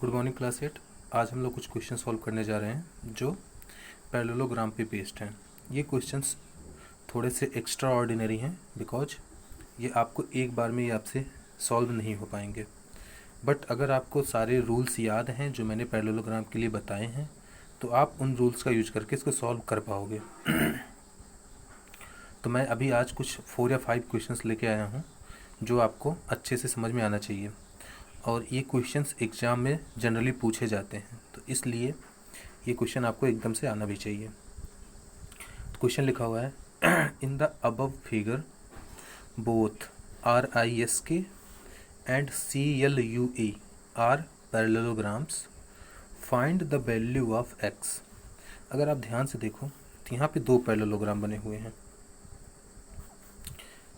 Good morning class 8। आज हम लोग कुछ क्वेश्चन सॉल्व करने जा रहे हैं जो पैरेललोग्राम पे बेस्ड हैं। ये क्वेश्चंस थोड़े से एक्स्ट्रा ऑर्डिनरी हैं बिकॉज ये आपको एक बार में ये आपसे सॉल्व नहीं हो पाएंगे, बट अगर आपको सारे रूल्स याद हैं जो मैंने पैरेललोग्राम के लिए बताए हैं तो आप उन रूल्स का यूज करके इसको सॉल्व कर पाओगे। तो मैं अभी आज कुछ 4 या 5 क्वेश्चंस लेके आया हूँ जो आपको अच्छे से समझ में आना चाहिए, और ये क्वेश्चंस एग्ज़ाम में जनरली पूछे जाते हैं, तो इसलिए ये क्वेश्चन आपको एकदम से आना भी चाहिए। तो क्वेश्चन लिखा हुआ है in the above figure both RISK and CLUE are parallelograms, find the value of x। अगर आप ध्यान से देखो तो यहाँ पे दो पैरेललोग्राम बने हुए हैं,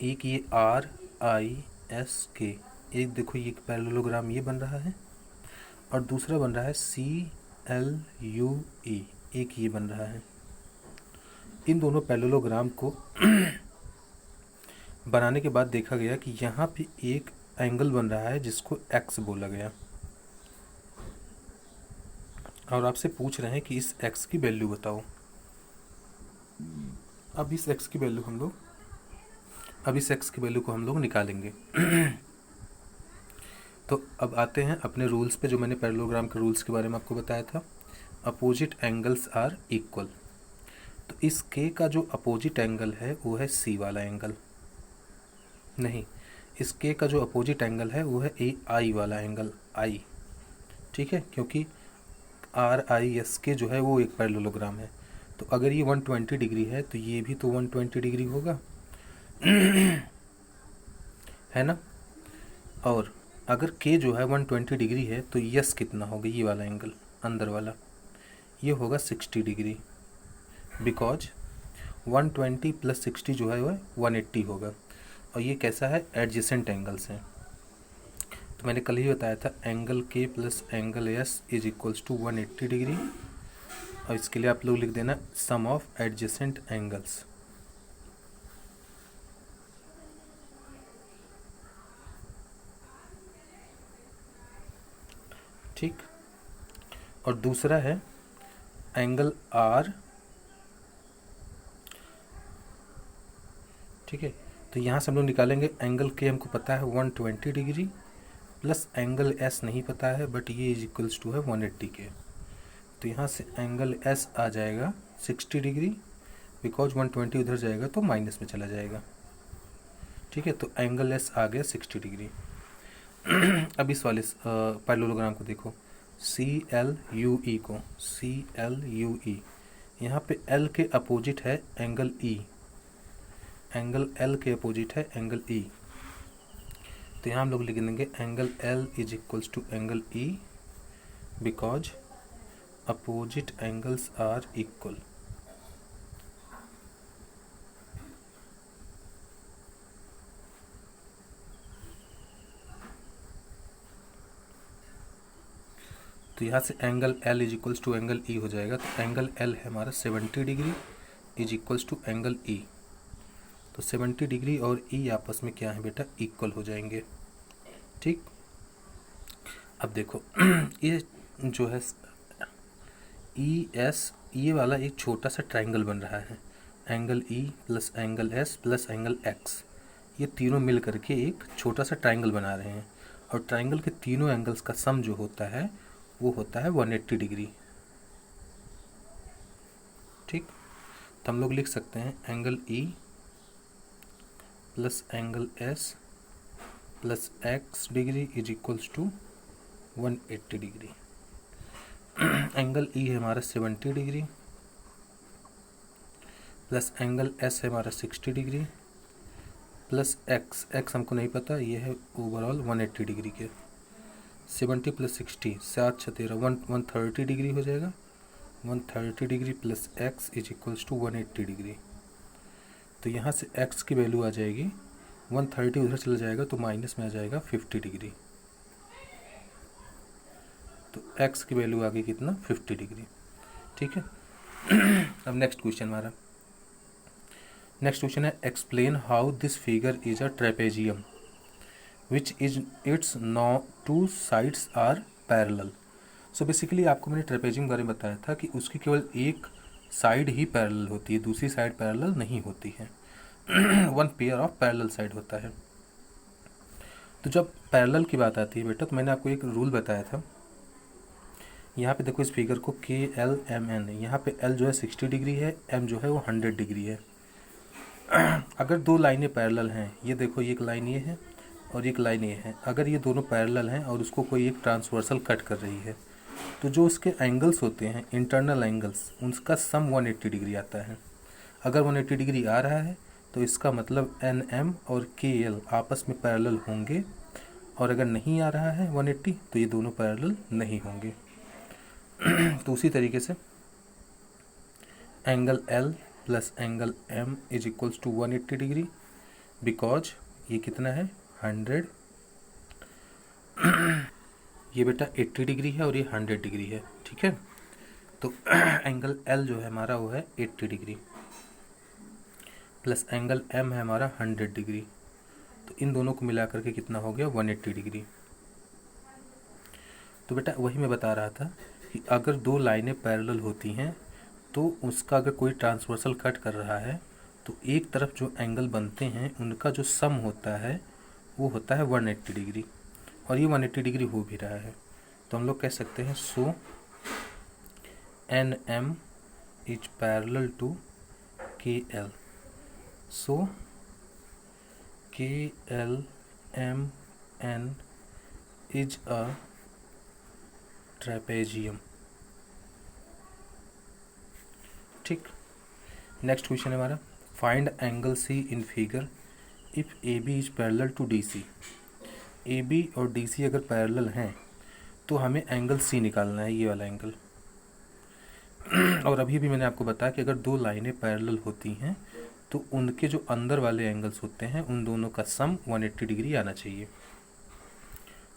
एक ये RISK, एक देखो ये पैरेललोग्राम ये बन रहा है और दूसरा बन रहा है CLUE, एक ये बन रहा है। इन दोनों पैरेललोग्राम को बनाने के बाद देखा गया कि यहाँ पे एक एंगल बन रहा है जिसको x बोला गया, और आपसे पूछ रहे हैं कि इस x की वैल्यू बताओ। अब इस x की वैल्यू को हम लोग निकालेंगे। तो अब आते हैं अपने रूल्स पे, जो मैंने पैरेललोग्राम के रूल्स के बारे में आपको बताया था। अपोजिट एंगल्स आर इक्वल, तो इस के का जो अपोजिट एंगल है वो है सी वाला एंगल, नहीं, इस के का जो अपोजिट एंगल है वो है आई वाला एंगल, आई, ठीक है, क्योंकि RISK जो है वो एक पैरेललोग्राम है। तो अगर ये 120 डिग्री है तो ये भी तो 120 डिग्री होगा है ना। और अगर के जो है 120 डिग्री है तो यस कितना होगा, ये वाला एंगल अंदर वाला, ये होगा 60 डिग्री, बिकॉज 120 प्लस 60 जो है वह 180 होगा, और ये कैसा है, एडजेसेंट एंगल्स हैं। तो मैंने कल ही बताया था एंगल के plus angle S is equals to 180 degree, और इसके लिए आप लोग लिख देना सम ऑफ एडजेसेंट एंगल्स। ठीक, और दूसरा है एंगल आर, ठीक है। तो यहाँ से हम लोग निकालेंगे एंगल के, हमको पता है 120 डिग्री प्लस एंगल एस नहीं पता है, बट ये इज इक्वल्स टू है 180 के। तो यहाँ से एंगल एस आ जाएगा 60 डिग्री, बिकॉज 120 उधर जाएगा तो माइनस में चला जाएगा, ठीक है। तो एंगल एस आ गया 60 डिग्री। अब इस वाले पैरेललोग्राम को देखो, CLUE को, CLUE, यहाँ पे L के अपोजिट है एंगल E, एंगल L के अपोजिट है एंगल E, तो यहाँ हम लोग लिख देंगे angle L is equals to angle E, because opposite angles are equal. तो यहाँ से angle L is equals to angle E हो जाएगा, तो एंगल L है हमारा 70 degree is equals to angle E, तो 70 डिग्री और E आपस में क्या है बेटा, इक्वल हो जाएंगे, ठीक। अब देखो ये जो है ES, ये वाला एक छोटा सा ट्राइंगल बन रहा है, angle E plus angle S plus angle X, ये तीनों मिल करके एक छोटा सा ट्राइंगल बना रहे हैं, और ट्राइंगल के तीनों एंगल्स का सम जो होता है वो होता है 180 डिग्री, ठीक। तो हम लोग लिख सकते हैं angle E plus angle S plus X degree is equals to 180 degree. Angle E है हमारा 70 डिग्री प्लस एंगल S है हमारा 60 डिग्री प्लस X हमको नहीं पता, ये है ओवरऑल 180 डिग्री के। 70 प्लस 60 7 6 13 130 डिग्री हो जाएगा, 130 degree plus X is equals to 180 degree. तो यहाँ से X की वैल्यू आ जाएगी 130, उधर चला जाएगा तो माइनस में आ जाएगा 50 डिग्री, तो X की वैल्यू आ गई कितना, 50 डिग्री, ठीक है। अब नेक्स्ट क्वेश्चन हमारा, नेक्स्ट क्वेश्चन है explain how this figure is a trapezium which is its two sides are parallel. So basically आपको मैंने ट्रेपेजियम के बारे में बताया था कि उसकी केवल एक साइड ही पैरेलल होती है, दूसरी साइड पैरेलल नहीं होती है। One pair of parallel side होता है। तो जब पैरेलल की बात आती है बेटा, तो मैंने आपको एक रूल बताया था। यहाँ पे देखो इस फिगर को KLMN, यहाँ पे L जो है 60 डिग्री है, M जो है वो 100 डिग्री है। अगर दो लाइनें पैरेलल हैं, ये देखो ये एक लाइन ये है और एक लाइन ये है, अगर ये दोनों पैरेलल हैं और उसको कोई एक ट्रांसवर्सल कट कर रही है, तो जो उसके एंगल्स होते हैं, इंटरनल एंगल्स, उनका सम 180 डिग्री आता है। अगर 180 डिग्री आ रहा है तो इसका मतलब NM और KL आपस में पैरेलल होंगे, और अगर नहीं आ रहा है 180 तो ये दोनों पैरेलल नहीं होंगे। तो उसी तरीके से angle L plus angle M is equals to 180 degree, because ये कितना है 100, ये बेटा 80 डिग्री है और ये 100 डिग्री है, ठीक है। तो एंगल L जो है हमारा वो है 80 डिग्री प्लस एंगल M है हमारा 100 डिग्री, तो इन दोनों को मिला करके कितना हो गया 180 डिग्री। तो बेटा वही मैं बता रहा था कि अगर दो लाइनें पैरेलल होती हैं तो उसका अगर कोई ट्रांसवर्सल कट कर रहा है तो एक तरफ जो एंगल बनते हैं उनका जो सम होता है वो होता है 180 डिग्री, और ये 180 डिग्री हो भी रहा है। तो हम लोग कह सकते हैं so NM is parallel to KL, so KLMN is a trapezium. ठीक, नेक्स्ट क्वेश्चन है हमारा, find angle C in figure if AB is parallel to DC। AB और DC अगर पैरेलल हैं तो हमें एंगल C निकालना है, ये वाला एंगल। और अभी भी मैंने आपको बताया कि अगर दो लाइनें पैरेलल होती हैं तो उनके जो अंदर वाले एंगल्स होते हैं उन दोनों का सम 180 डिग्री आना चाहिए।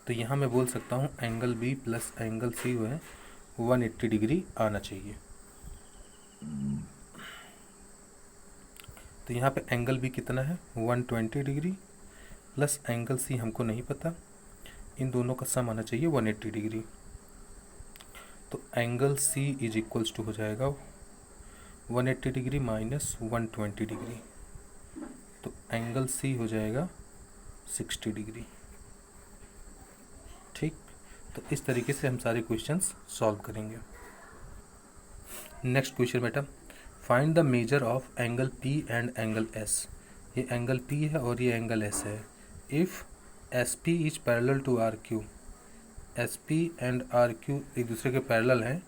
तो यहाँ मैं बोल सकता हूँ angle B plus angle C जो है 180 डिग्री आना चाहिए। तो यहाँ पे एंगल B कितना है 120 डिग्री प्लस एंगल C हमको नहीं पता, इन दोनों का सम आना चाहिए 180 डिग्री। तो angle C is equals to हो जाएगा 180 डिग्री माइनस 120 डिग्री, तो एंगल C हो जाएगा 60 डिग्री। ठीक, तो इस तरीके से हम सारे क्वेश्चंस सॉल्व करेंगे। नेक्स्ट क्वेश्चन बेटा, find the measure of angle P and angle S। ये एंगल P है और ये एंगल S है। If SP is parallel to RQ, SP and RQ एक दूसरे के पैरेलल हैं,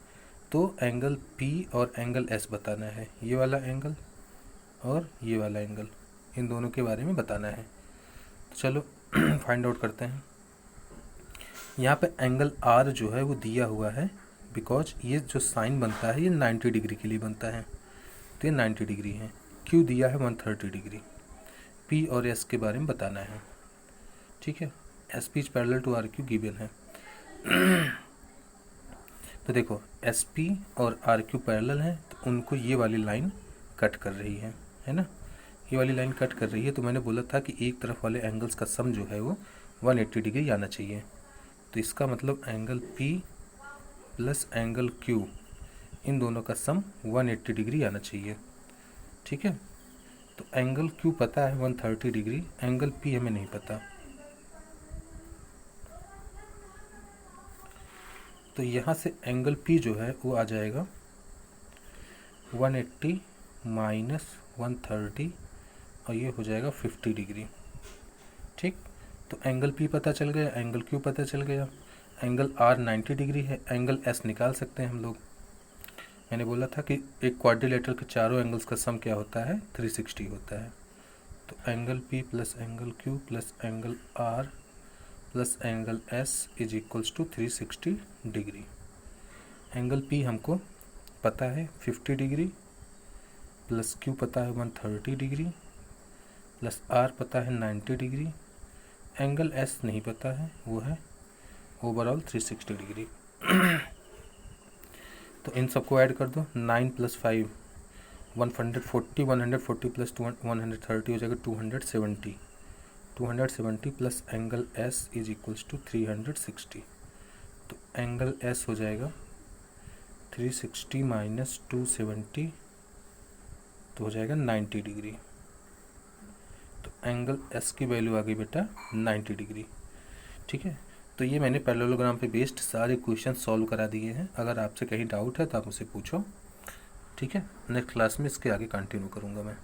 तो एंगल P और एंगल S बताना है, ये वाला एंगल और ये वाला एंगल, इन दोनों के बारे में बताना है। तो चलो फाइंड आउट करते हैं। यहाँ पे एंगल R जो है वो दिया हुआ है, बिकॉज ये जो साइन बनता है ये 90 डिग्री के लिए बनता है, तो ये 90 डिग्री है। Q दिया है 130 डिग्री। P और S के बारे में बताना है, ठीक है। SP is parallel to RQ given है। तो देखो SP और RQ पैरेलल हैं, तो उनको ये वाली लाइन कट कर रही है ना, ये वाली लाइन कट कर रही है। तो मैंने बोला था कि एक तरफ वाले एंगल्स का सम जो है वो 180 डिग्री आना चाहिए। तो इसका मतलब angle P plus angle Q, इन दोनों का सम 180 डिग्री आना चाहिए, ठीक है। तो एंगल Q पता है 130 डिग्री, एंगल P हमें नहीं पता। तो यहाँ से एंगल P जो है वो आ जाएगा 180 माइनस 130 और ये हो जाएगा 50 डिग्री, ठीक। तो एंगल P पता चल गया, एंगल Q पता चल गया, एंगल R 90 डिग्री है, एंगल S निकाल सकते हैं हम लोग। मैंने बोला था कि एक क्वाड्रिलेटरल के चारों एंगल्स का सम क्या होता है 360 होता है। तो angle P plus angle Q plus angle R plus angle S is equals to 360 degree. Angle P हमको पता है 50 डिग्री प्लस Q पता है 130 डिग्री प्लस R पता है 90 डिग्री, एंगल S नहीं पता है, वो है ओवरऑल 360 डिग्री। तो इन सबको ऐड कर दो, 9 प्लस 5 140, 140 प्लस 130 हो जाएगा 270, 270 plus angle S is equals to 360। तो एंगल एस हो जाएगा 360 माइनस 270, तो हो जाएगा 90 डिग्री। तो एंगल एस की वैल्यू आ गई बेटा 90 डिग्री। ठीक है, तो ये मैंने पैरेललोग्राम पे बेस्ड सारे क्वेश्चन सॉल्व करा दिए हैं। अगर आपसे कहीं डाउट है तो आप मुझसे पूछो। ठीक है, नेक्स्ट क्लास में इसके आगे कंटिन्यू करूँगा मैं।